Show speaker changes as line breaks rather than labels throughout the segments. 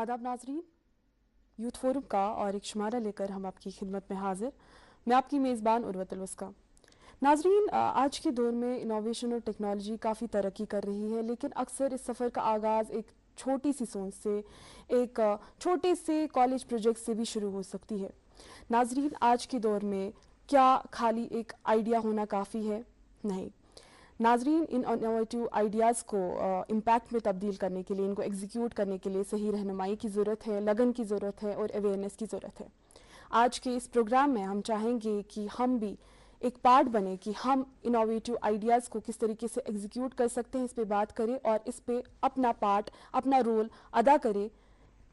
आदाब नाजरीन, youth forum का और एक शुमारा लेकर हम आपकी खिदमत में हाजिर। मैं आपकी मेज़बान उर्वतुल वस्का। नाजरीन, आज के दौर में इनोवेशन और टेक्नोलॉजी काफ़ी तरक्की कर रही है, लेकिन अक्सर इस सफ़र का आगाज़ एक छोटी सी सोच से, एक छोटे से कॉलेज प्रोजेक्ट से भी शुरू हो सकती है। नाजरीन, आज के दौर में क्या खाली एक आइडिया होना काफ़ी है? नहीं नाजरीन, इन इनोवेटिव आइडियाज़ को इम्पैक्ट में तब्दील करने के लिए, इनको एग्जीक्यूट करने के लिए सही रहनुमाई की ज़रूरत है, लगन की ज़रूरत है और अवेयरनेस की ज़रूरत है। आज के इस प्रोग्राम में हम चाहेंगे कि हम भी एक पार्ट बने कि हम इनोवेटिव आइडियाज़ को किस तरीके से एग्जीक्यूट कर सकते हैं, इस पे बात करें और इस पे अपना पार्ट, अपना रोल अदा करें,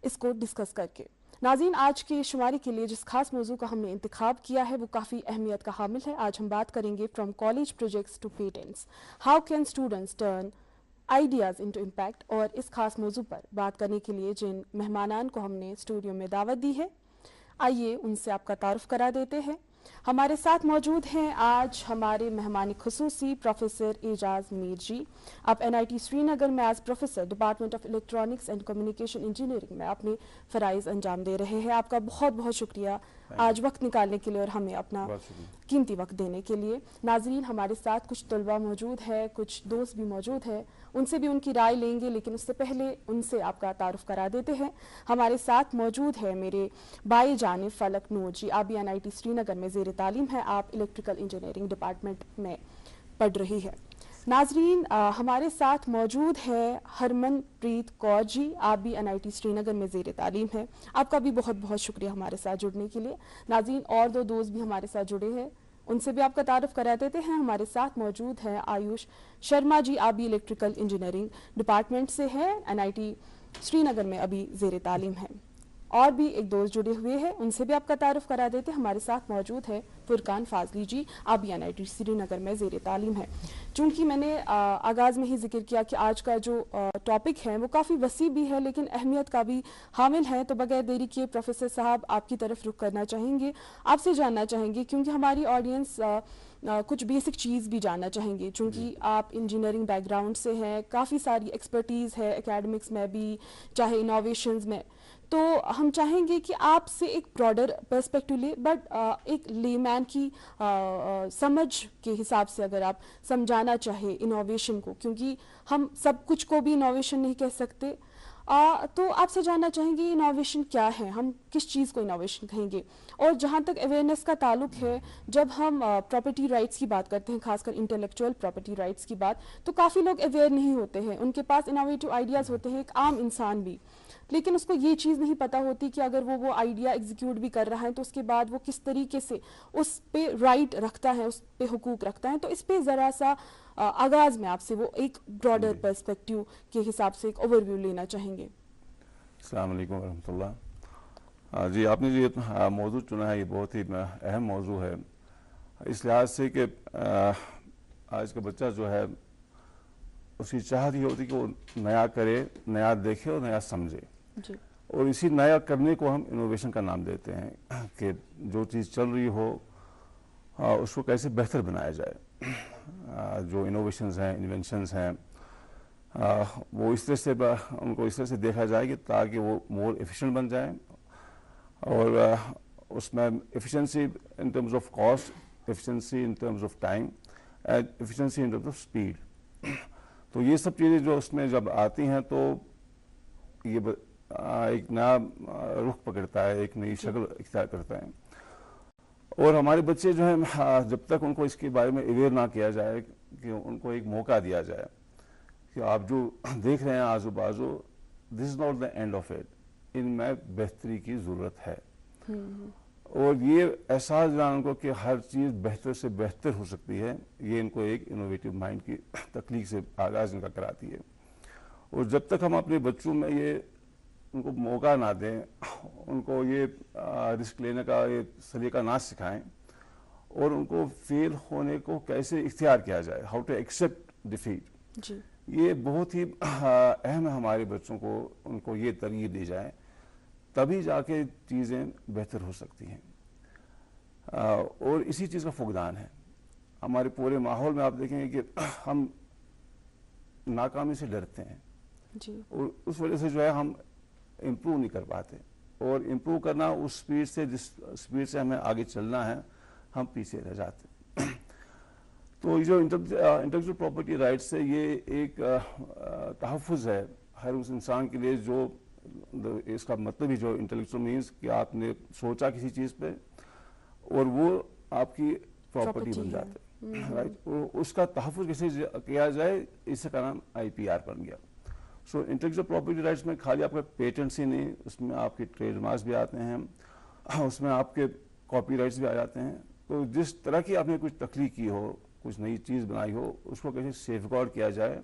इसको डिस्कस करके। नाज़रीन, आज की शुमारी के लिए जिस खास मौजू का हमने इंतखाब किया है वो काफ़ी अहमियत का हामिल है। आज हम बात करेंगे from college projects to patents, how can students turn ideas into impact. और इस खास मौजू पर बात करने के लिए जिन मेहमानान को हमने स्टूडियो में दावत दी है, आइए उनसे आपका तारुफ करा देते हैं। हमारे साथ मौजूद हैं आज हमारे मेहमान खुसूसी प्रोफेसर एजाज मीर जी। आप NIT श्रीनगर में as professor department of electronics and communication engineering में अपने फ़राइज़ अंजाम दे रहे हैं। आपका बहुत बहुत शुक्रिया आज वक्त निकालने के लिए और हमें अपना कीमती वक्त देने के लिए। नाजरीन, हमारे साथ कुछ तलबा मौजूद है, कुछ दोस्त भी मौजूद है, उनसे भी उनकी राय लेंगे, लेकिन उससे पहले उनसे आपका तारुफ करा देते हैं। हमारे साथ मौजूद है मेरे बाई जानिब फलक नूर जी। आप भी NIT श्रीनगर में ज़ेर तालीम है, आप इलेक्ट्रिकल इंजीनियरिंग डिपार्टमेंट में पढ़ रही है। नाजरीन, हमारे साथ मौजूद है हरमनप्रीत कौर जी। आप भी NIT श्रीनगर में ज़ेर तालीम है, आपका भी बहुत बहुत शुक्रिया हमारे साथ जुड़ने के लिए। नाजरीन, और दो दोस्त भी हमारे साथ जुड़े हैं, उनसे भी आपका तारुफ करा देते हैं। हमारे साथ मौजूद है आयुष शर्मा जी। आप भी इलेक्ट्रिकल इंजीनियरिंग डिपार्टमेंट से हैं, NIT श्रीनगर में अभी ज़ेर तालीम है। और भी एक दोस्त जुड़े हुए हैं, उनसे भी आपका तारुफ करा देते हैं। हमारे साथ मौजूद है फुरकान फाजली जी। आप भी NIT श्रीनगर में ज़ेर तालीम है। चूँकि मैंने आगाज़ में ही जिक्र किया कि आज का जो टॉपिक है वो काफ़ी वसी भी है लेकिन अहमियत का भी हामिल है, तो बगैर देरी किए प्रोफेसर साहब आपकी तरफ रुख करना चाहेंगे, आपसे जानना चाहेंगे, क्योंकि हमारी ऑडियंस कुछ बेसिक चीज़ भी जानना चाहेंगे। चूँकि आप इंजीनियरिंग बैकग्राउंड से हैं, काफ़ी सारी एक्सपर्टीज़ है एकेडमिक्स में भी, चाहे इनोवेशंस में, तो हम चाहेंगे कि आपसे एक ब्रॉडर पर्सपेक्टिव ले, बट एक लेमैन की समझ के हिसाब से अगर आप समझाना चाहे इनोवेशन को, क्योंकि हम सब कुछ को भी इनोवेशन नहीं कह सकते, तो आपसे जानना चाहेंगे इनोवेशन क्या है, हम किस चीज़ को इनोवेशन कहेंगे। और जहाँ तक अवेयरनेस का ताल्लुक है, जब हम प्रॉपर्टी राइट्स की बात करते हैं, खासकर इंटेलेक्चुअल प्रॉपर्टी राइट्स की बात, तो काफ़ी लोग अवेयर नहीं होते हैं, उनके पास इनोवेटिव आइडियाज़ होते हैं, एक आम इंसान भी, लेकिन उसको ये चीज़ नहीं पता होती कि अगर वो आइडिया एग्जीक्यूट भी कर रहा है तो उसके बाद वो किस तरीके से उस पे राइट रखता है, उस पे हुकूक रखता है। तो इस पे ज़रा सा आगाज़ में आपसे वो एक ब्रॉडर पर्सपेक्टिव के हिसाब से एक ओवरव्यू लेना चाहेंगे।
अस्सलाम वालेकुम रहमतुल्लाह। जी, आपने जो ये मौजू चुना है ये बहुत ही अहम मौजू है, इस लिहाज से कि आज का बच्चा जो है उसकी चाहत ये होती कि वो नया करे, नया देखे और नया समझे
जी।
और इसी नया करने को हम इनोवेशन का नाम देते हैं कि जो चीज़ चल रही हो उसको कैसे बेहतर बनाया जाए। जो इनोवेशंस हैं, इन्वेंशंस हैं, वो इस तरह से उनको इस तरह से देखा जाए कि ताकि वो मोर एफिशिएंट बन जाए और उसमें efficiency in terms of cost, efficiency in terms of time and efficiency in terms of speed. तो ये सब चीज़ें जो उसमें जब आती हैं तो ये एक नया रुख पकड़ता है, एक नई शक्ल इख्तियार करता है। और हमारे बच्चे जो हैं जब तक उनको इसके बारे में अवेयर ना किया जाए, कि उनको एक मौका दिया जाए कि आप जो देख रहे हैं आजू बाजू, this is not the end of it, इनमें बेहतरी की ज़रूरत है। और ये एहसास दिलाना उनको कि हर चीज़ बेहतर से बेहतर हो सकती है, ये इनको एक इनोवेटिव माइंड की तख्लीक से आगाज़ इनका कराती है। और जब तक हम अपने बच्चों में ये उनको मौका ना दें, उनको ये रिस्क लेने का ये सलीका ना सिखाएं और उनको फेल होने को कैसे इख्तियार किया जाए, हाउ टू एक्सेप्ट डिफीट, ये बहुत ही अहम है हमारे बच्चों को, उनको ये तरगीब दी जाए, तभी जाके चीज़ें बेहतर हो सकती हैं। और इसी चीज़ का फुकदान है हमारे पूरे माहौल में। आप देखेंगे कि हम नाकामी से डरते हैं जी। और उस वजह से जो है हम इम्प्रूव नहीं कर पाते, और इम्प्रूव करना उस स्पीड से, जिस स्पीड से हमें आगे चलना है, हम पीछे रह जाते हैं। तो ये जो इंटेलेक्चुअल प्रॉपर्टी राइट्स है, ये एक तहफ़्फ़ुज़ है हर उस इंसान के लिए जो, इसका मतलब ही जो इंटेलेक्चुअल मीन्स कि आपने सोचा किसी चीज़ पे और वो आपकी प्रॉपर्टी बन जाता है, राइट। उसका तहफ़्फ़ुज़ कैसे किया जाए, इसका नाम IPR बन गया। सो इंटेलेक्चुअल प्रॉपर्टी राइट्स में खाली आपके पेटेंट्स ही नहीं, उसमें आपके ट्रेडमार्क्स भी आते हैं, उसमें आपके कॉपीराइट्स भी आ जाते हैं। तो जिस तरह की आपने कुछ तख्लीक की हो, कुछ नई चीज़ बनाई हो, उसको कैसे सेफगार्ड किया जाए,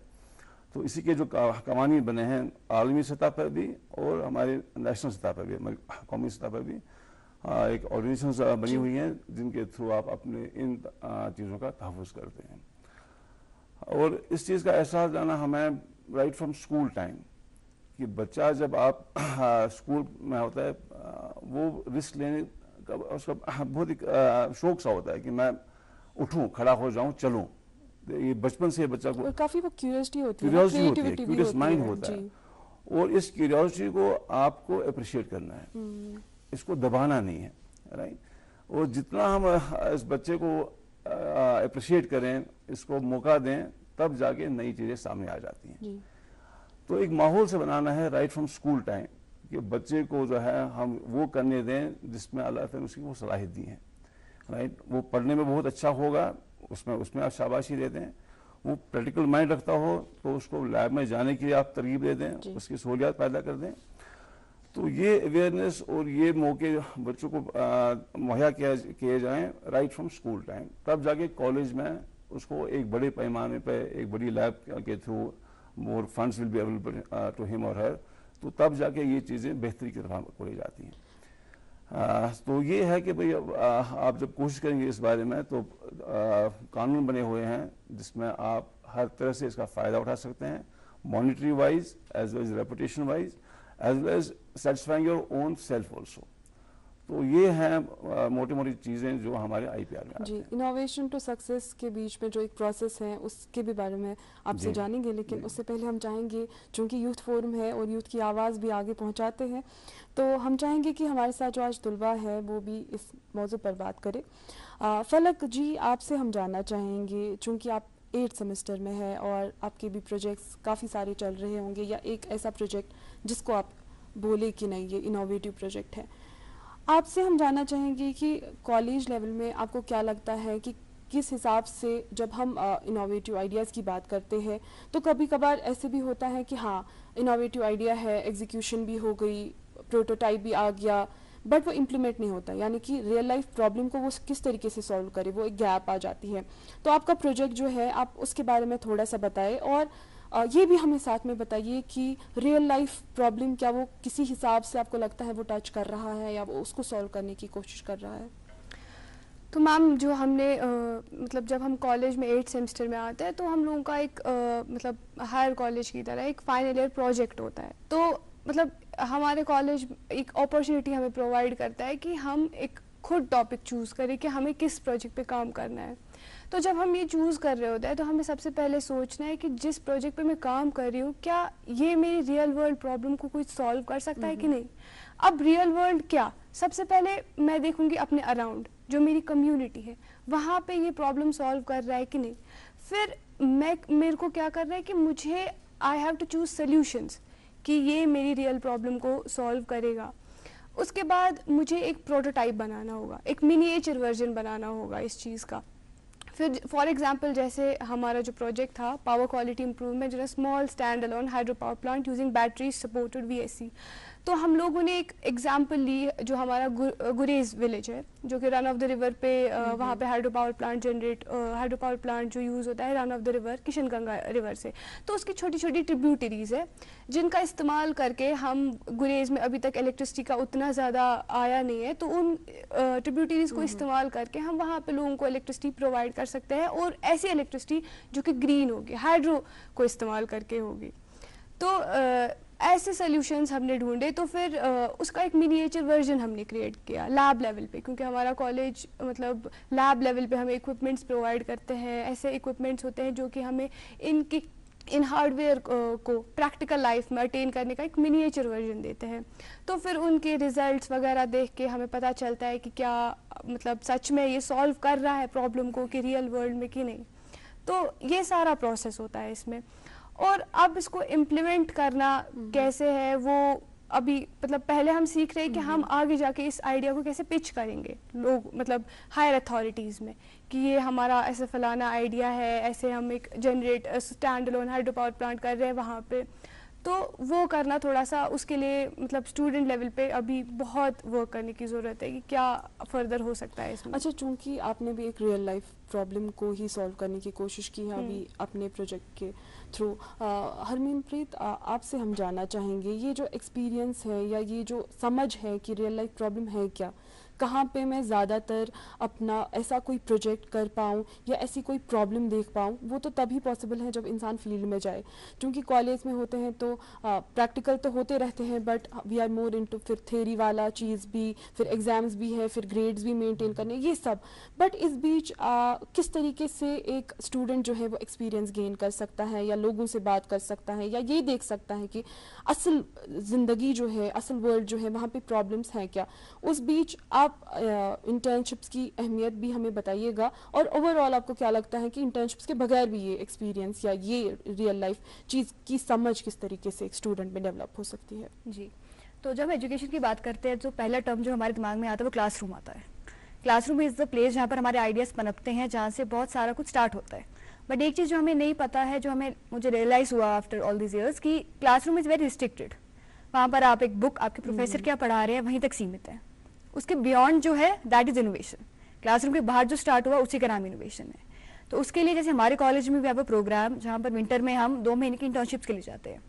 तो इसी के जो कवानीन बने हैं आलमी सतह पर भी और हमारे नेशनल सतह पर भी, कौमी सतह पर भी एक ऑर्गेनाइजेशन बनी हुई हैं जिनके थ्रू आप अपने इन चीज़ों का तहफ़्फ़ुज़ करते हैं। और इस चीज़ का एहसास जाना हमें राइट फ्रॉम स्कूल टाइम, कि बच्चा जब आप स्कूल में होता है, वो रिस्क लेने का उसका बहुत ही शौक सा होता है कि मैं उठूं, खड़ा हो जाऊं, चलूं। ये बचपन से बच्चा को
काफी वो क्यूरियोसिटी होती है,
क्यूरियस माइंड होता है, और इस क्यूरियोसिटी को आपको अप्रिशिएट करना है, इसको दबाना नहीं है, राइट। और जितना हम इस बच्चे को अप्रिशिएट करें, इसको मौका दें, तब जाके नई चीज़ें सामने आ जाती हैं। तो एक माहौल से बनाना है राइट फ्रॉम स्कूल टाइम, कि बच्चे को जो है हम वो करने दें जिसमें अल्लाह ताला ने उसकी वो सलाहियत दी है, राइट। वो पढ़ने में बहुत अच्छा होगा, उसमें आप शाबाशी दे दें। वो प्रैक्टिकल माइंड रखता हो तो उसको लैब में जाने के लिए आप तरगीब दे दें, उसकी सहूलियात पैदा कर दें। तो ये अवेयरनेस और ये मौके बच्चों को मुहैया किए जाएँ राइट फ्रॉम स्कूल टाइम, तब जाके कॉलेज में उसको एक बड़े पैमाने पे, एक बड़ी लैब के through more funds will be available to him और हर, तो तब जाके ये चीज़ें बेहतरी की तरफ बढ़ी जाती हैं। तो ये है कि भाई आप जब कोशिश करेंगे इस बारे में, तो कानून बने हुए हैं जिसमें आप हर तरह से इसका फ़ायदा उठा सकते हैं, monetary wise as well as reputation wise as well as satisfying your own self also. तो ये हैं मोटी मोटी चीज़ें जो हमारे IPR में आती हैं।
इनोवेशन टू सक्सेस के बीच में जो एक प्रोसेस है उसके भी बारे में आपसे जानेंगे, लेकिन उससे पहले हम चाहेंगे, चूँकि यूथ फोरम है और यूथ की आवाज़ भी आगे पहुंचाते हैं, तो हम चाहेंगे कि हमारे साथ जो आज तुलबा है वो भी इस मौजू पर बात करे। फलक जी, आपसे हम जानना चाहेंगे, चूँकि आप 8th सेमेस्टर में है और आपके भी प्रोजेक्ट्स काफ़ी सारे चल रहे होंगे, या एक ऐसा प्रोजेक्ट जिसको आप बोले कि नहीं ये इनोवेटिव प्रोजेक्ट है, आपसे हम जानना चाहेंगे कि कॉलेज लेवल में आपको क्या लगता है कि किस हिसाब से जब हम इनोवेटिव आइडियाज़ की बात करते हैं, तो कभी कभार ऐसे भी होता है कि हाँ इनोवेटिव आइडिया है, एग्जीक्यूशन भी हो गई, प्रोटोटाइप भी आ गया, बट वो इम्प्लीमेंट नहीं होता, यानी कि रियल लाइफ प्रॉब्लम को वो किस तरीके से सॉल्व करे, वो एक गैप आ जाती है। तो आपका प्रोजेक्ट जो है, आप उसके बारे में थोड़ा सा बताएं, और ये भी हमें साथ में बताइए कि रियल लाइफ प्रॉब्लम क्या वो किसी हिसाब से आपको लगता है वो टच कर रहा है, या वो उसको सॉल्व करने की कोशिश कर रहा है।
तो मैम, जो हमने मतलब जब हम कॉलेज में 8th सेमेस्टर में आते हैं, तो हम लोगों का एक मतलब हायर कॉलेज की तरह एक फाइनल ईयर प्रोजेक्ट होता है। तो मतलब हमारे कॉलेज एक अपॉर्चुनिटी हमें प्रोवाइड करता है कि हम एक खुद टॉपिक चूज़ करें कि हमें किस प्रोजेक्ट पे काम करना है। तो जब हम ये चूज़ कर रहे होते हैं, तो हमें सबसे पहले सोचना है कि जिस प्रोजेक्ट पे मैं काम कर रही हूँ, क्या ये मेरी रियल वर्ल्ड प्रॉब्लम को कुछ सॉल्व कर सकता है कि नहीं। अब रियल वर्ल्ड क्या, सबसे पहले मैं देखूँगी अपने अराउंड जो मेरी कम्युनिटी है, वहाँ पे ये प्रॉब्लम सॉल्व कर रहा है कि नहीं। फिर मेरे को क्या करना है कि मुझे I have to choose solutions कि ये मेरी रियल प्रॉब्लम को सॉल्व करेगा। उसके बाद मुझे एक प्रोटोटाइप बनाना होगा, एक मिनिएचर वर्जन बनाना होगा इस चीज़ का। फिर फॉर एग्जांपल जैसे हमारा जो प्रोजेक्ट था power quality improvement in a small stand alone hydro power plant using battery supported VSC। तो हम लोगों ने एक एग्जांपल ली जो हमारा गुरेज विलेज है, जो कि रन ऑफ द रिवर पे वहाँ पे हाइड्रो पावर प्लांट जो यूज़ होता है run of the river Kishanganga river से। तो उसकी छोटी छोटी ट्रिब्यूटरीज है जिनका इस्तेमाल करके हम गुरेज में अभी तक इलेक्ट्रिसिटी का उतना ज़्यादा आया नहीं है, तो उन ट्रिब्यूटरीज को इस्तेमाल करके हम वहाँ पे लोगों को इलेक्ट्रिसिटी प्रोवाइड कर सकते हैं, और ऐसी इलेक्ट्रिसिटी जो कि ग्रीन होगी, हाइड्रो को इस्तेमाल करके होगी। तो ऐसे सॉल्यूशंस हमने ढूंढे। तो फिर उसका एक मिनिएचर वर्जन हमने क्रिएट किया लैब लेवल पे, क्योंकि हमारा कॉलेज मतलब लैब लेवल पे हमें इक्विपमेंट्स प्रोवाइड करते हैं। ऐसे इक्विपमेंट्स होते हैं जो कि हमें इनकी इन हार्डवेयर को प्रैक्टिकल लाइफ में अटेन करने का एक मिनिएचर वर्जन देते हैं। तो फिर उनके रिजल्ट्स वगैरह देख के हमें पता चलता है कि क्या मतलब सच में ये सॉल्व कर रहा है प्रॉब्लम को कि रियल वर्ल्ड में कि नहीं। तो ये सारा प्रोसेस होता है इसमें। और अब इसको इम्प्लीमेंट करना कैसे है वो अभी मतलब पहले हम सीख रहे हैं कि हम आगे जाके इस आइडिया को कैसे पिच करेंगे लोग मतलब हायर अथॉरिटीज़ में कि ये हमारा ऐसे फलाना आइडिया है, ऐसे हम एक generate stand alone hydro power plant कर रहे हैं वहाँ पे। तो वो करना थोड़ा सा उसके लिए मतलब स्टूडेंट लेवल पे अभी बहुत वर्क करने की ज़रूरत है कि क्या फर्दर हो सकता है इसमें।
अच्छा, चूंकि आपने भी एक रियल लाइफ प्रॉब्लम को ही सॉल्व करने की कोशिश की है अभी अपने प्रोजेक्ट के थ्रू, हरमीनप्रीत आपसे हम जानना चाहेंगे ये जो एक्सपीरियंस है या ये जो समझ है कि रियल लाइफ प्रॉब्लम है क्या, कहाँ पे मैं ज़्यादातर अपना ऐसा कोई प्रोजेक्ट कर पाऊँ या ऐसी कोई प्रॉब्लम देख पाऊँ, वो तो तभी पॉसिबल है जब इंसान फील्ड में जाए। क्योंकि कॉलेज में होते हैं तो प्रैक्टिकल तो होते रहते हैं but we are more into फिर थ्योरी वाला चीज़ भी, फिर एग्ज़ाम्स भी है, फिर ग्रेड्स भी मेंटेन करने, ये सब। बट इस बीच किस तरीके से एक स्टूडेंट जो है वो एक्सपीरियंस गेन कर सकता है या लोगों से बात कर सकता है या ये देख सकता है कि असल ज़िंदगी जो है, असल वर्ल्ड जो है, वहाँ पे प्रॉब्लम्स हैं क्या। उस बीच आप इंटर्नशिप्स की अहमियत भी हमें बताइएगा और ओवरऑल आपको क्या लगता है कि इंटर्नशिप्स के बगैर भी ये एक्सपीरियंस या ये रियल लाइफ चीज़ की समझ किस तरीके से एक स्टूडेंट में डेवलप हो सकती है।
जी, तो जब हम एजुकेशन की बात करते हैं तो पहला टर्म जो हमारे दिमाग में आता है वो क्लासरूम आता है। क्लासरूम इज़ द प्लेस जहाँ पर हमारे आइडियाज़ पनपते हैं, जहाँ से बहुत सारा कुछ स्टार्ट होता है। बट एक चीज़ जो हमें नहीं पता है, जो मुझे रियलाइज़ हुआ आफ्टर ऑल दिस ईयर्स कि क्लासरूम इज़ वेरी रिस्ट्रिक्टेड। वहाँ पर आप एक बुक, आपके प्रोफेसर क्या पढ़ा रहे हैं वहीं तक सीमित है। उसके बियॉन्ड जो है दैट इज़ इनोवेशन। क्लासरूम के बाहर जो स्टार्ट हुआ उसी का नाम इनोवेशन है। तो उसके लिए जैसे हमारे कॉलेज में भी अब प्रोग्राम जहाँ पर विंटर में हम 2 महीने की इंटर्नशिप्स के लिए जाते हैं।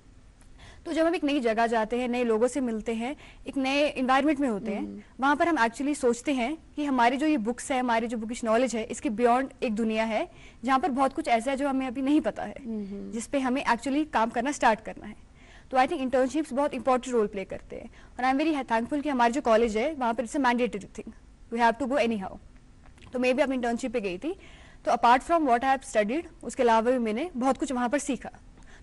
तो जब हम एक नई जगह जाते हैं, नए लोगों से मिलते हैं, एक नए इन्वायरमेंट में होते हैं, वहाँ पर हम एक्चुअली सोचते हैं कि हमारी जो ये बुक्स है, हमारी जो बुकिश नॉलेज है, इसके बियॉन्ड एक दुनिया है जहाँ पर बहुत कुछ ऐसा है जो हमें अभी नहीं पता है, जिस पे हमें एक्चुअली काम करना स्टार्ट करना है। तो आई थिंक इंटर्नशिप्स बहुत इंपॉर्टेंट रोल प्ले करते हैं और आई एम वेरी थैंकफुल कि हमारे जो कॉलेज है वहाँ पर it's a mandatory thing, we have to go anyhow. तो मैं भी अपनी इंटर्नशिप पे गई थी, तो apart from what I have studied उसके अलावा भी मैंने बहुत कुछ वहाँ पर सीखा।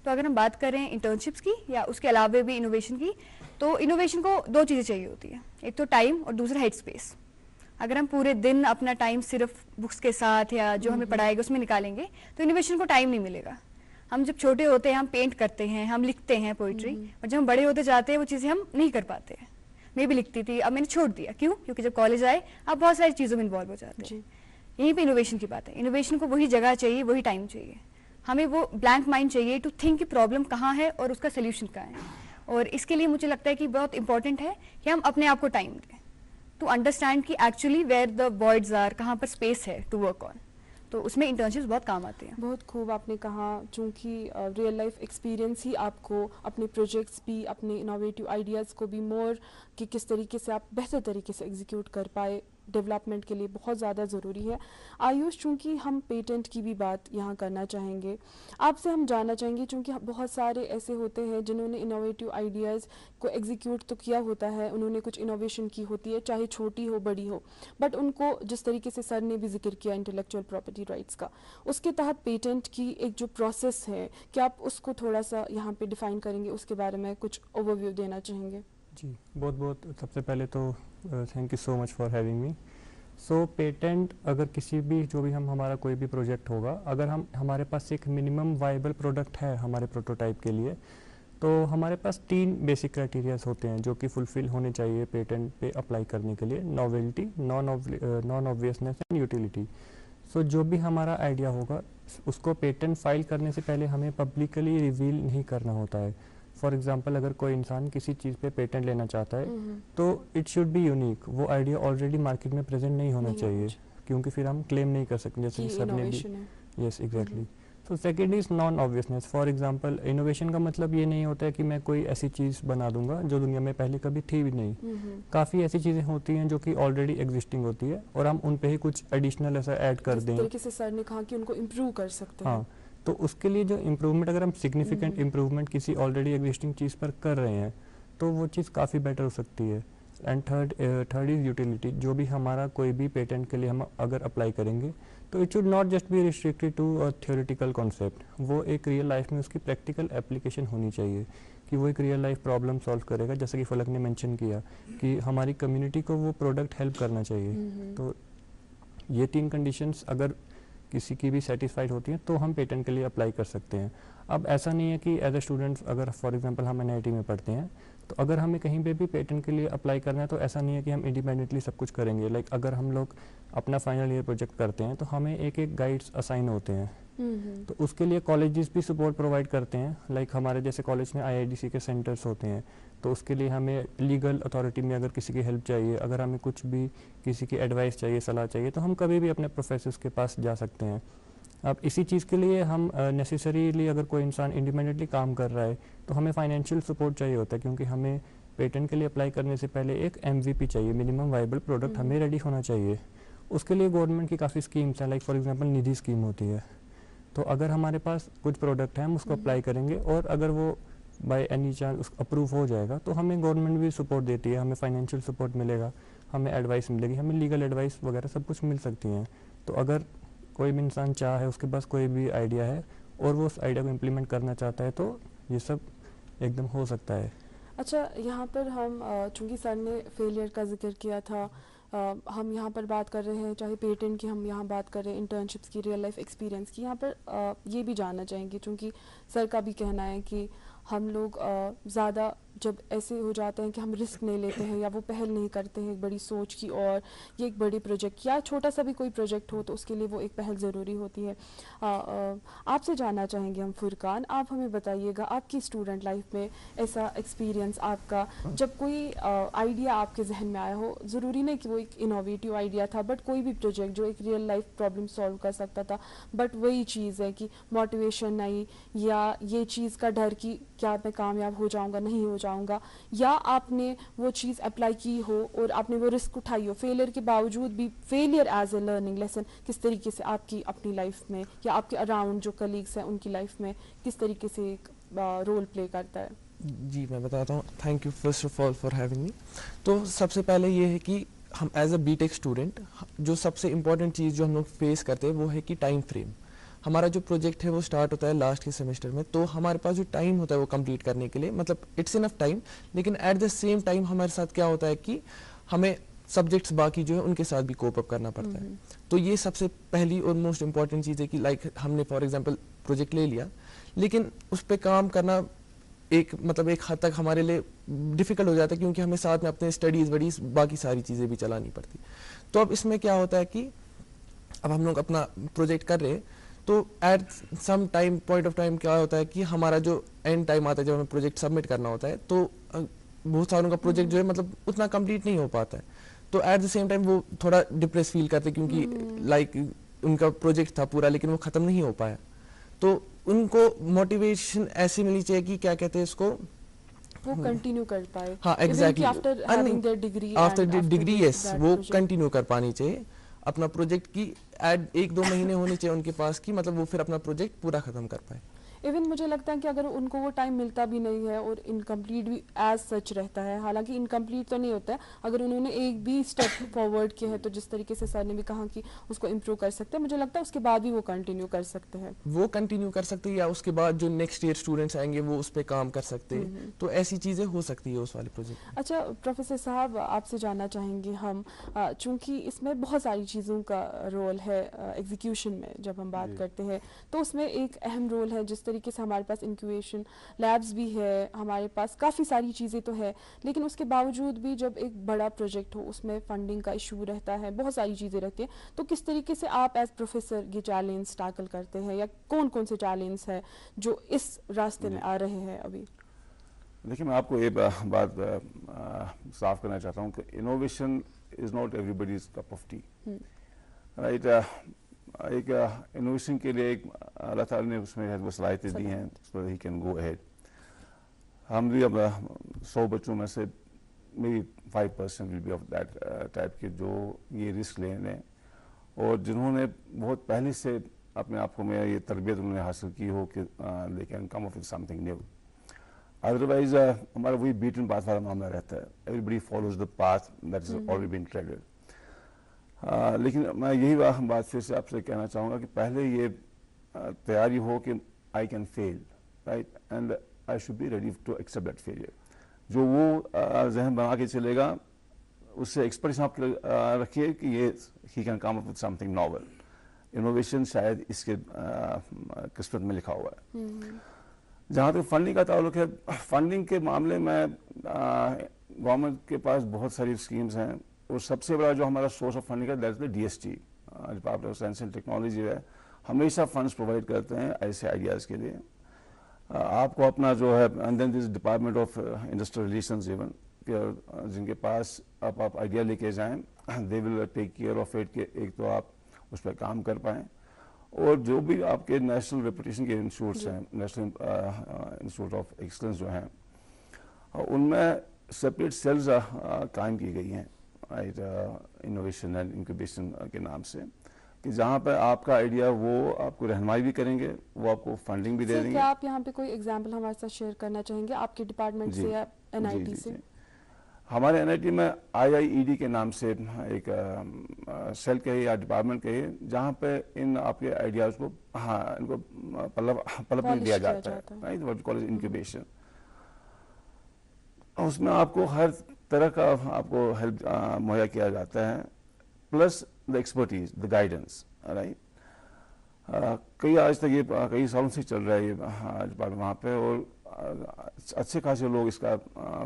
तो अगर हम बात करें इंटर्नशिप्स की या उसके अलावा भी इनोवेशन की, तो इनोवेशन को 2 चीज़ें चाहिए होती है, एक तो टाइम और दूसरा हेड स्पेस। अगर हम पूरे दिन अपना टाइम सिर्फ बुक्स के साथ या जो हमें पढ़ाएगा उसमें निकालेंगे तो इनोवेशन को टाइम नहीं मिलेगा। हम जब छोटे होते हैं हम पेंट करते हैं, हम लिखते हैं पोइट्री, और जब हम बड़े होते जाते हैं वो चीज़ें हम नहीं कर पाते हैं। मैं भी लिखती थी, अब मैंने छोड़ दिया। क्यों? क्योंकि जब कॉलेज आए आप बहुत सारी चीज़ों में इन्वॉल्व हो जाते हैं। यहीं पे इनोवेशन की बात है। इनोवेशन को वही जगह चाहिए, वही टाइम चाहिए, हमें वो ब्लैंक माइंड चाहिए टू थिंक कि प्रॉब्लम कहाँ है और उसका सोल्यूशन कहाँ है। और इसके लिए मुझे लगता है कि बहुत इंपॉर्टेंट है कि हम अपने आप को टाइम दें टू अंडरस्टैंड कि actually where the voids are, कहाँ पर स्पेस है टू वर्क ऑन। तो उसमें इंटर्नशिप्स बहुत काम आते हैं।
बहुत खूब आपने कहा, चूँकि रियल लाइफ एक्सपीरियंस ही आपको अपने प्रोजेक्ट्स भी, अपने इनोवेटिव आइडियाज़ को भी मोर कि किस तरीके से आप बेहतर तरीके से एग्जीक्यूट कर पाए डेवलपमेंट के लिए बहुत ज़्यादा ज़रूरी है। आयुष, चूँकि हम पेटेंट की भी बात यहाँ करना चाहेंगे, आपसे हम जानना चाहेंगे, चूँकि बहुत सारे ऐसे होते हैं जिन्होंने इनोवेटिव आइडियाज़ को एग्जीक्यूट तो किया होता है, उन्होंने कुछ इनोवेशन की होती है, चाहे छोटी हो बड़ी हो, बट उनको जिस तरीके से सर ने भी जिक्र किया इंटेलेक्चुअल प्रॉपर्टी राइट्स का, उसके तहत पेटेंट की एक जो प्रोसेस है, क्या आप उसको थोड़ा सा यहाँ पे डिफ़ाइन करेंगे, उसके बारे में कुछ ओवरव्यू देना चाहेंगे?
जी, बहुत बहुत सबसे पहले तो thank you so much for having me. So patent, अगर किसी भी जो भी हमारा कोई भी प्रोजेक्ट होगा, अगर हमारे पास एक मिनिमम वाइबल प्रोडक्ट है हमारे प्रोटोटाइप के लिए, तो हमारे पास 3 बेसिक क्राइटेरियाज होते हैं जो कि फुलफिल होने चाहिए पेटेंट पे अप्लाई करने के लिए: novelty, non obviousness and utility. So जो भी हमारा आइडिया होगा उसको पेटेंट फाइल करने से पहले हमें पब्लिकली रिवील नहीं करना होता है। फॉर एग्जांपल, अगर कोई इंसान किसी चीज़ पे पेटेंट लेना चाहता है तो इट शुड बी यूनिक, वो आइडिया ऑलरेडी मार्केट में प्रेजेंट नहीं होना चाहिए, क्योंकि फिर हम क्लेम नहीं कर सकते जैसे सर ने भी। Yes, exactly. तो second is non obviousness. For example, innovation का मतलब ये नहीं होता है कि मैं कोई ऐसी चीज़ बना दूंगा जो दुनिया में पहले कभी थी भी नहीं। काफ़ी ऐसी चीज़ें होती हैं जो कि ऑलरेडी एग्जिस्टिंग होती है और हम उन पे ही कुछ एडिशनल ऐसा ऐड कर दें।
तरीके से सर ने कहा कि उनको इम्प्रूव कर सकते हैं।
हाँ, तो उसके लिए जो इम्प्रूवमेंट, अगर हम सिग्निफिकेंट इम्प्रूवमेंट किसी ऑलरेडी एग्जिस्टिंग चीज़ पर कर रहे हैं तो वो चीज़ काफ़ी बेटर हो सकती है। And third is utility. जो भी हमारा कोई भी पेटेंट के लिए हम अगर अप्लाई करेंगे तो it should not just be restricted to a theoretical concept, वो एक रियल लाइफ में उसकी प्रैक्टिकल एप्लीकेशन होनी चाहिए कि वो एक रियल लाइफ प्रॉब्लम सॉल्व करेगा। जैसे कि फलक ने मेंशन किया कि हमारी कम्युनिटी को वो प्रोडक्ट हेल्प करना चाहिए। तो ये 3 कंडीशंस अगर किसी की भी सेटिस्फाइड होती हैं तो हम पेटेंट के लिए अप्लाई कर सकते हैं। अब ऐसा नहीं है कि एज ए स्टूडेंट्स अगर फॉर एग्जांपल हम एनआईटी में पढ़ते हैं तो अगर हमें कहीं पे भी पेटेंट के लिए अप्लाई करना है तो ऐसा नहीं है कि हम इंडिपेंडेंटली सब कुछ करेंगे। लाइक अगर हम लोग अपना फाइनल ईयर प्रोजेक्ट करते हैं तो हमें एक एक गाइड्स असाइन होते हैं, तो उसके लिए कॉलेजेस भी सपोर्ट प्रोवाइड करते हैं। लाइक हमारे जैसे कॉलेज में आईआईडीसी के सेंटर्स होते हैं, तो उसके लिए हमें लीगल अथॉरिटी में अगर किसी की हेल्प चाहिए, अगर हमें कुछ भी किसी की एडवाइस चाहिए, सलाह चाहिए, तो हम कभी भी अपने प्रोफेसर्स के पास जा सकते हैं। अब इसी चीज़ के लिए हम नेसेसरीली अगर कोई इंसान इंडिपेंडेंटली काम कर रहा है तो हमें फाइनेंशियल सपोर्ट चाहिए होता है, क्योंकि हमें पेटेंट के लिए अप्लाई करने से पहले एक MVP चाहिए, मिनिमम वाइबल प्रोडक्ट हमें रेडी होना चाहिए। उसके लिए गवर्नमेंट की काफ़ी स्कीम्स हैं, like for example Nidhi scheme होती है। तो अगर हमारे पास कुछ प्रोडक्ट है हम उसको अप्लाई करेंगे और अगर वो बाय एनी चांस अप्रूव हो जाएगा तो हमें गवर्नमेंट भी सपोर्ट देती है, हमें फाइनेंशियल सपोर्ट मिलेगा, हमें एडवाइस मिलेगी, हमें लीगल एडवाइस वगैरह सब कुछ मिल सकती हैं। तो अगर कोई भी इंसान चाहे, उसके पास कोई भी आइडिया है और वो उस आइडिया को इम्प्लीमेंट करना चाहता है तो ये सब एकदम हो सकता है।
अच्छा, यहाँ पर हम चूँकि सर ने फेलियर का जिक्र किया था, हम यहाँ पर बात कर रहे हैं चाहे पेटेंट की, हम यहाँ बात कर रहे हैं इंटर्नशिप्स की, रियल लाइफ एक्सपीरियंस की। यहाँ पर ये भी जानना चाहेंगे चूँकि सर का भी कहना है कि हम लोग ज़्यादा जब ऐसे हो जाते हैं कि हम रिस्क नहीं लेते हैं या वो पहल नहीं करते हैं एक बड़ी सोच की, और ये एक बड़ी प्रोजेक्ट या छोटा सा भी कोई प्रोजेक्ट हो तो उसके लिए वो एक पहल ज़रूरी होती है। आपसे जानना चाहेंगे हम फुरकान, आप हमें बताइएगा आपकी स्टूडेंट लाइफ में ऐसा एक्सपीरियंस आपका जब कोई आइडिया आपके जहन में आया हो, ज़रूरी नहीं कि वो एक इनोवेटिव आइडिया था, बट कोई भी प्रोजेक्ट जो एक रियल लाइफ प्रॉब्लम सॉल्व कर सकता था, बट वही चीज़ है कि मोटिवेशन नहीं या ये चीज़ का डर कि क्या मैं कामयाब हो जाऊंगा नहीं हो जाऊंगा, या आपने वो चीज़ अप्लाई की हो और आपने वो रिस्क उठाई हो, फेलियर के बावजूद भी failure as a learning lesson किस तरीके से आपकी अपनी लाइफ में या आपके अराउंड जो कलीग्स हैं उनकी लाइफ में किस तरीके से एक रोल प्ले करता है?
जी मैं बताता हूँ। Thank you first of all for having me. तो सबसे पहले ये है कि हम एज अ बीटेक स्टूडेंट जो सबसे इम्पॉर्टेंट चीज़ जो हम लोग फेस करते हैं वो है कि टाइम फ्रेम। हमारा जो प्रोजेक्ट है वो स्टार्ट होता है लास्ट के सेमेस्टर में, तो हमारे पास जो टाइम होता है वो कंप्लीट करने के लिए, मतलब इट्स इनफ टाइम, लेकिन एट द सेम टाइम हमारे साथ क्या होता है कि हमें सब्जेक्ट्स बाकी जो है उनके साथ भी कोप अप करना पड़ता है। तो ये सबसे पहली और मोस्ट इम्पॉर्टेंट चीज़ है कि लाइक हमने फॉर एग्जांपल प्रोजेक्ट ले लिया, लेकिन उस पर काम करना एक मतलब एक हद तक हमारे लिए डिफ़िकल्ट हो जाता है, क्योंकि हमें साथ में अपने स्टडीज़ वडीज़ बाकी सारी चीज़ें भी चलानी पड़ती। तो अब इसमें क्या होता है कि अब हम लोग अपना प्रोजेक्ट कर रहे हैं, तो at some time point of time क्या होता है कि हमारा जो एंड टाइम आता है जब हमें प्रोजेक्ट सबमिट करना होता है, तो बहुत सारों का प्रोजेक्ट जो है मतलब उतना कंप्लीट नहीं हो पाता है। तो एट द सेम टाइम वो थोड़ा डिप्रेस फील करते हैं, क्योंकि लाइक उनका प्रोजेक्ट था पूरा लेकिन वो ख़त्म नहीं हो पाया। तो उनको मोटिवेशन ऐसी मिलनी चाहिए कि क्या कहते हैं इसको,
वो कंटिन्यू कर पाए।
हाँ एग्जैक्टली,
आफ्टर
डिग्री यस वो कंटिन्यू कर पानी चाहिए अपना प्रोजेक्ट की। एड 1-2 महीने होने चाहिए उनके पास कि मतलब वो फिर अपना प्रोजेक्ट पूरा खत्म कर पाए।
इवन मुझे लगता है कि अगर उनको वो टाइम मिलता भी नहीं है और इनकम्प्लीट भी एज सच रहता है, हालांकि इनकम्प्लीट तो नहीं होता है, अगर उन्होंने एक भी स्टेप फॉरवर्ड किया है तो जिस तरीके से सर ने भी कहा कि उसको इम्प्रूव कर सकते हैं, मुझे लगता है उसके बाद भी वो कंटिन्यू कर सकते हैं।
वो कंटिन्यू कर सकते हैं या उसके बाद जो नेक्स्ट ईयर स्टूडेंट्स आएंगे वो उस पर काम कर सकते हैं। तो ऐसी चीज़ें हो सकती है उस वाले प्रोजेक्ट।
अच्छा प्रोफेसर साहब, आपसे जानना चाहेंगे हम, चूँकि इसमें बहुत सारी चीज़ों का रोल है एग्जीक्यूशन में, जब हम बात करते हैं तो उसमें एक अहम रोल है जिस तरीके से हमारे पास इंक्यूबेशन लैब्स भी है, हमारे पास काफ़ी सारी चीज़ें तो है, लेकिन उसके बावजूद भी जब एक बड़ा प्रोजेक्ट हो उसमें फंडिंग का इशू रहता है, बहुत सारी चीज़ें रहती हैं, तो किस तरीके से आप एज प्रोफेसर ये चैलेंज टैकल करते हैं या कौन कौन से चैलेंज है जो इस रास्ते में आ रहे हैं अभी?
देखिए, मैं आपको ये बात साफ करना चाहता हूँ कि innovation is not everybody's cup of T, right. एक इनोवेशन के लिए एक अल्लाह ताला ने उसमें सलाहियतें दी हैं, सो ही कैन गो अहेड। हम भी अब 100 बच्चों में से मेरी 5% will be of that type के जो ये रिस्क ले लें और जिन्होंने बहुत पहले से अपने आप को में ये तरबियत उन्होंने हासिल की हो कि they can come up with something new. Otherwise हमारा वही बीटन पाथ वाला मामला रहता है, everybody follows the path that is already been treaded. लेकिन मैं यही बात फिर से आपसे कहना चाहूँगा कि पहले ये तैयारी हो कि I can fail, right, and I should be ready to accept that failure. जो वो जहन बना के चलेगा, उससे एक्सपेक्टेशन आप रखिए कि ये he can come up with something novel. Innovation शायद इसके किस्मत में लिखा हुआ है। जहाँ तक फंडिंग का ताल्लुक है, फंडिंग के मामले में गवर्नमेंट के पास बहुत सारी स्कीम्स हैं, और सबसे बड़ा जो हमारा सोर्स ऑफ फंडिंग है that is the DST, department of science and technology है, हमेशा फंड्स प्रोवाइड करते हैं ऐसे आइडियाज़ के लिए। आपको अपना जो है, and then this department of industrial relations even, जिनके पास आप आइडिया लेके जाएं, they will take care of it कि एक तो आप उस पर काम कर पाएँ, और जो भी आपके नेशनल रेपुटेशन के इंस्टीट्यूट्स हैं, नेशनल इंस्टीट्यूट ऑफ एक्सलेंस जो हैं, उनमें सेपरेट सेल्स कायम की गई हैं, राइट, इनोवेशन एंड इंक्यूबेशन के नाम से, कि जहाँ पर आपका आइडिया वो आपको रहनुमाई भी करेंगे, वो आपको फंडिंग भी दे देंगे।
क्या आप यहाँ पे कोई एग्जांपल हमारे साथ शेयर करना चाहेंगे आपके डिपार्टमेंट से या NIT से?
हमारे NIT में IIED के नाम से एक सेल कहिए या डिपार्टमेंट कहिए, जहाँ पे इन आपके आइडियाज़ को इनको पलप दिया जाता है, right, what call is incubation. उसमें आपको हर तरह का आपको हेल्प मुहैया किया जाता है, plus the expertise, the guidance, right. कई आज तक ये कई सालों से चल रहा है ये डिपार्टमेंट वहाँ पे, और अच्छे खासे लोग इसका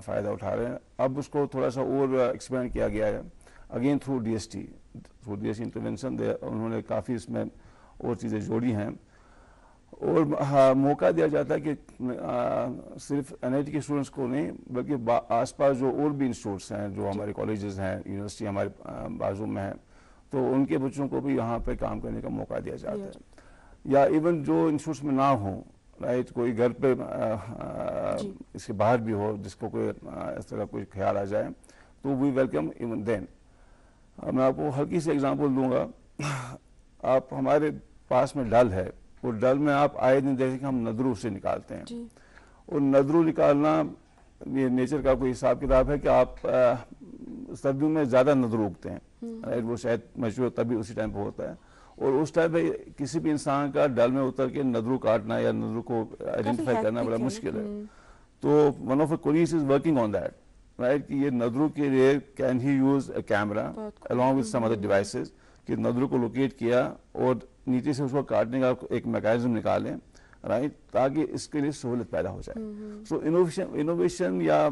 फ़ायदा उठा रहे हैं। अब उसको थोड़ा सा और एक्सपेंड किया गया है, अगेन थ्रू DST इंटरवेंशन, उन्होंने काफ़ी इसमें और चीज़ें जोड़ी हैं, और मौका दिया जाता है कि सिर्फ NIT के स्टूडेंट्स को नहीं, बल्कि आसपास जो और भी इंस्टीट्यूट्स हैं, जो हमारे कॉलेजेस हैं, यूनिवर्सिटी हमारे बाजू में है, तो उनके बच्चों को भी यहाँ पे काम करने का मौका दिया जाता है। या इवन जो इंस्टीट्यूट्स में ना हो, राइट, कोई घर पे इसके बाहर भी हो, जिसको कोई इस तरह कोई ख्याल आ जाए, तो वी वेलकम इवन देन। मैं आपको हल्की सी एग्जांपल दूंगा। आप हमारे पास में डल है, और डल में आप आए दिन जैसे कि हम नदरू से निकालते हैं, और नदरू निकालना ये नेचर का कोई हिसाब किताब है कि आप सर्दियों में ज़्यादा नदरू उगते हैं, राइट, वो शायद मैच्योर तभी उसी टाइम पे होता है, और उस टाइम पे किसी भी इंसान का डल में उतर के नदरू काटना या नदरू को आइडेंटिफाई करना बड़ा मुश्किल है। तो one of the colleagues is working on that, right, कि ये नदरू के लिए can he use a camera along with some other devices, कि नदरू को लोकेट किया और नीचे से उसको काटने का एक मैकेनिज्म निकालें, राइट, ताकि इसके लिए सहूलत पैदा हो जाए। सो इनोवेशन या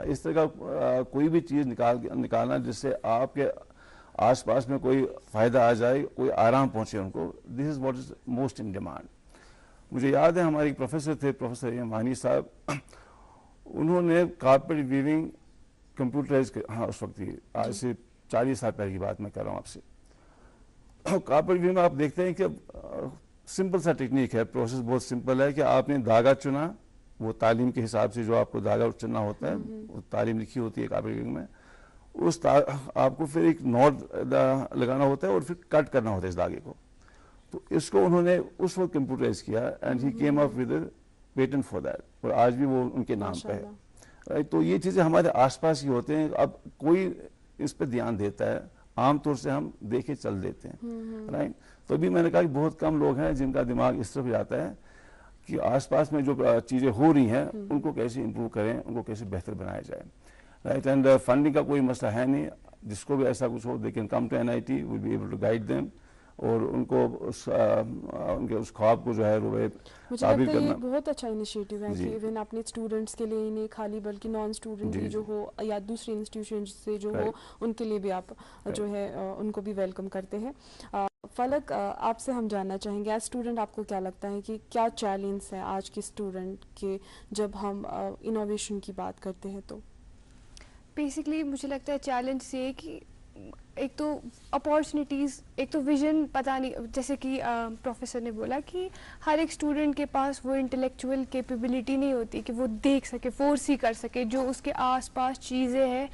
इस तरह का कोई भी चीज़ निकालना जिससे आपके आसपास में कोई फ़ायदा आ जाए, कोई आराम पहुंचे उनको, this is what is most in demand. मुझे याद है हमारे एक प्रोफेसर थे, प्रोफेसर यमानी साहब, उन्होंने कारपेट वीविंग कंप्यूटराइज, उस वक्त ही, आज से 40 साल पहले की बात मैं कर रहा हूँ आपसे। कारपेट वीविंग में आप देखते हैं कि सिंपल सा टेक्निक है, प्रोसेस बहुत सिंपल है, कि आपने धागा चुना, वो तालीम के हिसाब से जो आपको धागा चुनना होता है, वो तालीम लिखी होती है कारपेट वीविंग में, उस आपको फिर एक नॉट लगाना होता है और फिर कट करना होता है इस धागे को। तो इसको उन्होंने उस वक्त कंप्यूटराइज किया, and he came up with patent for that, और आज भी वो उनके नाम पे है, राइट। तो ये चीज़ें हमारे आसपास ही होते हैं, अब कोई इस पर ध्यान देता है, आमतौर से हम देखे चल देते हैं, राइट। तो अभी मैंने कहा कि बहुत कम लोग हैं जिनका दिमाग इस तरफ जाता है कि आसपास में जो चीज़ें हो रही हैं उनको कैसे इम्प्रूव करें, उनको कैसे बेहतर बनाया जाए, राइट। एंड फंडिंग का कोई मसला है नहीं, जिसको भी ऐसा कुछ हो, they can come to NIT, will be able to guide them, और उनको उनके उस ख्वाब को जो है वो
ताबीर करना। ये बहुत अच्छा इनिशिएटिव है कि इवन अपने स्टूडेंट्स के लिए ही नहीं खाली, बल्कि नॉन स्टूडेंट भी जो हो या दूसरी इंस्टीट्यूशन से जो हो, उनके लिए भी आप जो है उनको भी वेलकम करते हैं। फलक, आपसे हम जानना चाहेंगे, एज स्टूडेंट आपको क्या लगता है कि क्या चैलेंज है आज के स्टूडेंट के जब हम इनोवेशन की बात करते हैं? तो
बेसिकली मुझे लगता है चैलेंज ये है कि एक तो अपॉर्चुनिटीज़, एक तो विजन पता नहीं, जैसे कि प्रोफेसर ने बोला कि हर एक स्टूडेंट के पास वो इंटेलेक्चुअल कैपेबिलिटी नहीं होती कि वो देख सके, फोर्स ही कर सके जो उसके आसपास चीज़ें हैं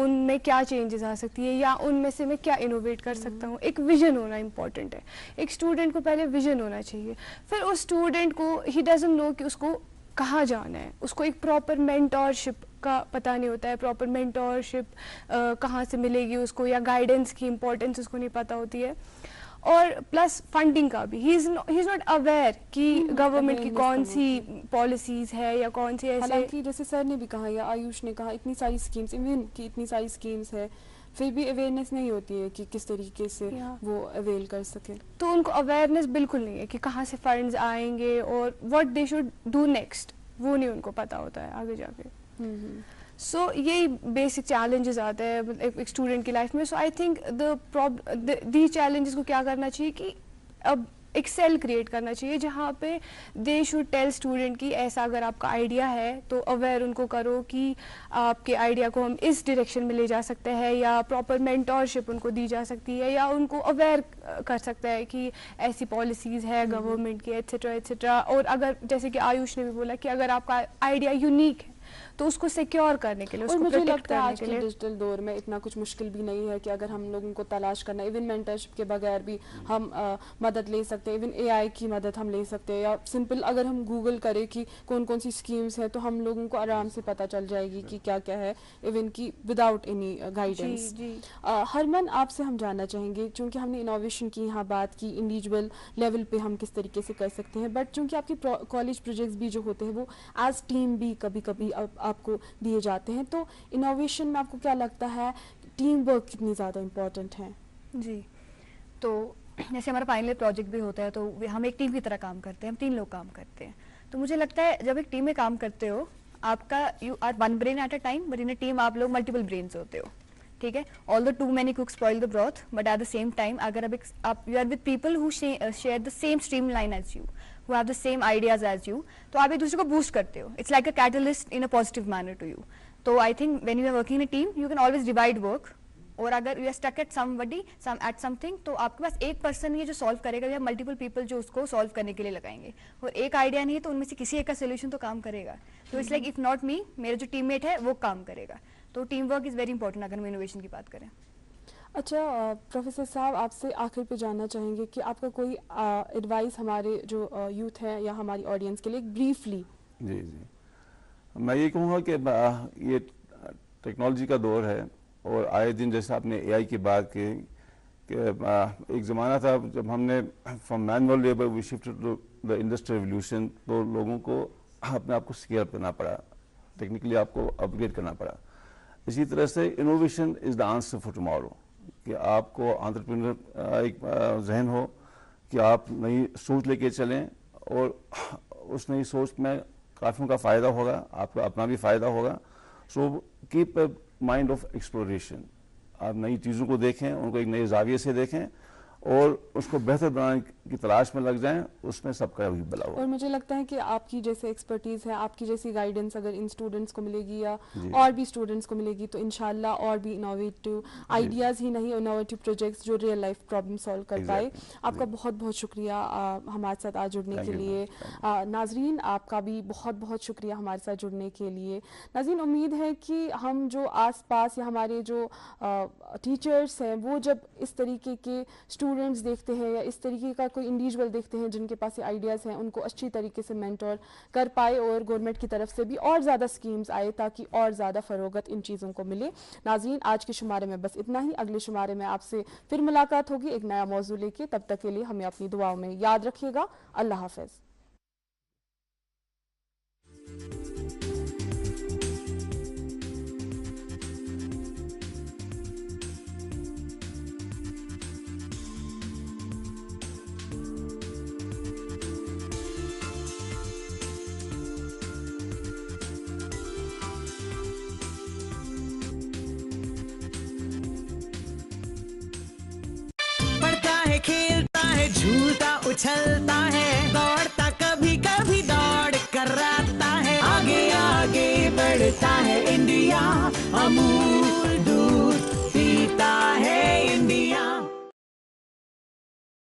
उनमें क्या चेंजेस आ सकती है या उनमें से मैं क्या इनोवेट कर सकता हूँ। एक विजन होना इम्पॉर्टेंट है। एक स्टूडेंट को पहले विजन होना चाहिए, फिर उस स्टूडेंट को ही डजंट नो कि उसको कहाँ जाना है, उसको एक प्रॉपर मेंटोरशिप का पता नहीं होता है, प्रॉपर मेंटोरशिप कहाँ से मिलेगी उसको, या गाइडेंस की इम्पोर्टेंस उसको नहीं पता होती है। और प्लस फंडिंग का भी ही इज़ नॉट अवेयर कि गवर्नमेंट की
awareness
कौन
कम
सी
होती
पॉलिसीज़ है या कौन सी ऐसे।
हालांकि जैसे सर ने भी कहा या आयुष ने कहा, इतनी सारी स्कीम्स, इवन कि इतनी सारी स्कीम्स है, फिर भी अवेयरनेस नहीं होती है कि किस तरीके से
Yeah.
वो अवेल कर सके।
तो उनको अवेयरनेस बिल्कुल नहीं है कि कहाँ से फंड्स आएंगे और what they should do next, वो नहीं उनको पता होता है आगे जाके। सो यही बेसिक चैलेंजेस आते हैं एक स्टूडेंट की लाइफ में। सो आई थिंक दी चैलेंजेस को क्या करना चाहिए कि अब एक सेल क्रिएट करना चाहिए जहाँ पे दे शुड टेल स्टूडेंट कि ऐसा अगर आपका आइडिया है तो अवेयर उनको करो कि आपके आइडिया को हम इस डायरेक्शन में ले जा सकते हैं, या प्रॉपर मेंटोरशिप उनको दी जा सकती है, या उनको अवेयर कर सकता है कि ऐसी पॉलिसीज़ है गवर्नमेंट की एट्सेट्रा एट्सेट्रा। और अगर जैसे कि आयुष ने भी बोला कि अगर आपका आइडिया यूनिक है तो उसको सिक्योर करने के लिए,
और
उसको
मुझे
प्रोटेक्ट
लगता है
करने
आज
के
के
लिए
डिजिटल दौर में इतना कुछ मुश्किल भी नहीं है कि अगर हम लोगों को तलाश करना, इवन मेंटरशिप के बगैर भी हम मदद ले सकते हैं, इवन एआई की मदद हम ले सकते हैं, या सिंपल अगर हम गूगल करें कि कौन कौन सी स्कीम्स हैं तो हम लोगों को आराम से पता चल जाएगी कि क्या क्या है, इवन की विदाउट एनी गाइडेंस।
जी।
हरमन, आपसे हम जानना चाहेंगे, चूंकि हमने इनोवेशन की यहाँ बात की, इंडिविजुअल लेवल पे हम किस तरीके से कर सकते हैं, बट चूंकि आपके कॉलेज प्रोजेक्ट्स भी जो होते हैं वो एज टीम भी कभी कभी आपको दिए जाते हैं, तो इनोवेशन में आपको क्या लगता है टीम वर्क कितनी ज़्यादा इम्पोर्टेंट है?
जी, तो जैसे हमारा फाइनल प्रोजेक्ट भी होता है तो हम एक टीम की तरह काम करते हैं, हम 3 लोग काम करते हैं। तो मुझे लगता है जब एक टीम में काम करते हो, आपका you are one brain at a time, but in a team आप लोग मल्टीपल ब्रेन्स होते हो, ठीक है। All the too many cook spoil the broth, but at the same time अगर आप you are with people who share the same stream line as you, who have the same ideas as you, तो आप एक दूसरे को boost करते हो। It's like a catalyst in a positive manner to you. तो I think when you are working in a team you can always divide work, और अगर you are stuck at somebody at something तो आपके पास एक person ही है जो solve करेगा, या मल्टीपल पीपल जो उसको सॉल्व करने के लिए लगाएंगे, और एक आइडिया नहीं है तो उनमें से किसी एक का सोल्यूशन तो काम करेगा। तो it's like if not me, मेरा जो टीममेट है वो काम करेगा। तो team work is very important अगर हम इनोवेशन की बात करें।
अच्छा, प्रोफेसर साहब, आपसे आखिर पे जानना चाहेंगे कि आपका कोई एडवाइस हमारे जो यूथ है या हमारी ऑडियंस के लिए ब्रीफली।
जी, मैं ये कहूँगा कि ये टेक्नोलॉजी का दौर है, और आए दिन जैसे आपने एआई की बात की कि एक ज़माना था जब हमने from manual labour we shifted to the industrial revolution, तो लोगों को अपने आप को स्केल अप करना पड़ा, टेक्निकली आपको अपग्रेड करना पड़ा। इसी तरह से innovation is the answer for tomorrow, कि आपको एंटरप्रेन्योर एक जहन हो कि आप नई सोच लेके चलें, और उस नई सोच में काफ़ियों का फ़ायदा होगा, आपका अपना भी फ़ायदा होगा। So keep a mind of exploration, आप नई चीज़ों को देखें, उनको एक नए जाविये से देखें, और उसको बेहतर बनाने की तलाश में लग जाएं, उसमें सबका भी भला होगा।
और मुझे लगता है कि आपकी जैसे एक्सपर्टीज़ है, आपकी जैसी गाइडेंस अगर इन स्टूडेंट्स को मिलेगी या और भी स्टूडेंट्स को मिलेगी तो इंशाल्लाह और भी इनोवेटिव आइडियाज़ ही नहीं, इनोवेटिव प्रोजेक्ट्स जो रियल लाइफ प्रॉब्लम सॉल्व कर पाए। आपका बहुत बहुत शुक्रिया हमारे साथ आज जुड़ने के लिए। नाजरीन, आपका भी बहुत बहुत शुक्रिया हमारे साथ जुड़ने के लिए। नाजरीन, उम्मीद है कि हम जो आस पास या हमारे जो टीचर्स हैं वो जब इस तरीके के स्टूडेंट्स देखते हैं या इस तरीके का कोई इंडिविजुअल देखते हैं जिनके पास ये आइडियाज़ हैं, उनको अच्छी तरीके से मेंटोर कर पाए, और गवर्नमेंट की तरफ से भी और ज़्यादा स्कीम्स आए ताकि और ज़्यादा फ़रोगत इन चीज़ों को मिले। नाज़रीन, आज के शुमारे में बस इतना ही। अगले शुमारे में आपसे फिर मुलाकात होगी एक नया मौजू लेके। तब तक के लिए हमें अपनी दुआओं में याद रखिएगा। अल्लाह हाफ़िज़।
खेलता है, झूलता उछलता है, दौड़ता कभी कभी दौड़ कराता है, आगे आगे बढ़ता है इंडिया, अमूल दूध पीता